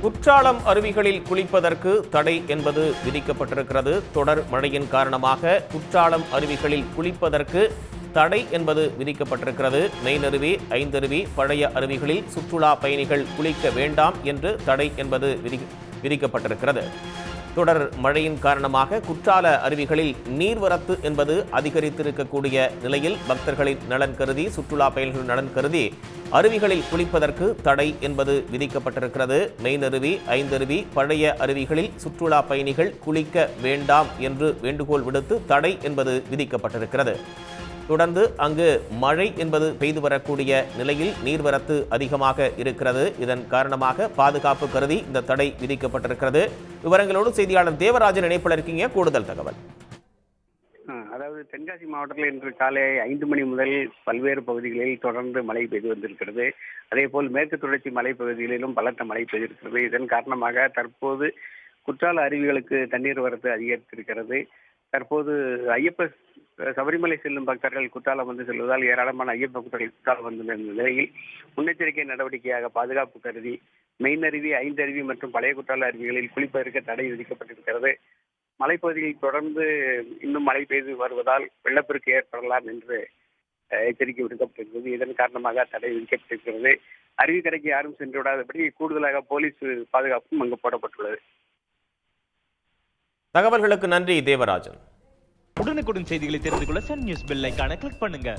குற்றாலம் அருவிகளில் குளிப்பதற்கு தடை என்பது விதிக்கப்பட்டிருக்கிறது. தொடர் மழையின் காரணமாக குற்றாலம் அருவிகளில் குளிப்பதற்கு தடை என்பது விதிக்கப்பட்டிருக்கிறது. மெயினருவி, ஐந்தருவி, பழைய அருவிகளில் சுற்றுலா பயணிகள் குளிக்க வேண்டாம் என்று தடை என்பது விதிக்கப்பட்டிருக்கிறது. தொடர் மழையின் காரணமாக குற்றால அருவிகளில் நீர்வரத்து என்பது அதிகரித்திருக்கக்கூடிய நிலையில் பக்தர்களின் நலன் கருதி, சுற்றுலா பயணிகளின் நலன் கருதி அருவிகளில் குளிப்பதற்கு தடை என்பது விதிக்கப்பட்டிருக்கிறது. மெயினருவி, ஐந்தருவி, பழைய அருவிகளில் சுற்றுலா பயணிகள் குளிக்க வேண்டாம் என்று வேண்டுகோள் விடுத்து தடை என்பது விதிக்கப்பட்டிருக்கிறது. தொடர்ந்து அங்கு மழை என்பது பெய்து வரக்கூடிய நிலையில் நீர்வரத்து அதிகமாக இருக்கிறது. இதன் காரணமாக பாதுகாப்பு கருதி இந்த தடை விதிக்கப்பட்டிருக்கிறது. விவரங்களோடு செய்தியாளர் தேவராஜன் இணைப்பில் இருக்கீங்க. கூடுதல் தகவல். அதாவது தென்காசி மாவட்டத்தில் இன்று காலை 5 மணி முதல் பல்வேறு பகுதிகளில் தொடர்ந்து மழை பெய்து வந்திருக்கிறது. அதேபோல் மேற்கு தொடர்ச்சி மலைப்பகுதிகளிலும் பலத்த மழை பெய்திருக்கிறது. இதன் காரணமாக தற்போது குற்றால அருவிகளுக்கு தண்ணீர் வரத்து அதிகரித்திருக்கிறது. தற்போது சபரிமலை செல்லும் பக்தர்கள் குற்றாலம் வந்து செல்வதால் ஏராளமான ஐயப்ப பக்தர்கள் குற்றாலம் வந்துள்ள நிலையில் முன்னெச்சரிக்கை நடவடிக்கையாக பாதுகாப்பு கருதி மெயினருவி, ஐந்தருவி மற்றும் பழைய குற்றால அருவிகளில் குளிப்பதற்கு தடை விதிக்கப்பட்டிருக்கிறது. மலைப்பகுதியில் தொடர்ந்து இன்னும் மழை பெய்து வருவதால் வெள்ளப்பெருக்கு ஏற்படலாம் என்று எச்சரிக்கை விடுக்கப்பட்டிருக்கிறது. இதன் காரணமாக தடை விதிக்கப்பட்டிருக்கிறது. அருவிக்கரைக்கு யாரும் சென்று விடாதபடி கூடுதலாக போலீஸ் பாதுகாப்பும் அங்கு போடப்பட்டுள்ளது. தகவல்களுக்கு நன்றி தேவராஜன். உடனுக்குடன் செய்திகளை தெரிந்து கொள்ள சன் நியூஸ் பெல் ஐகானை கிளிக் பண்ணுங்க.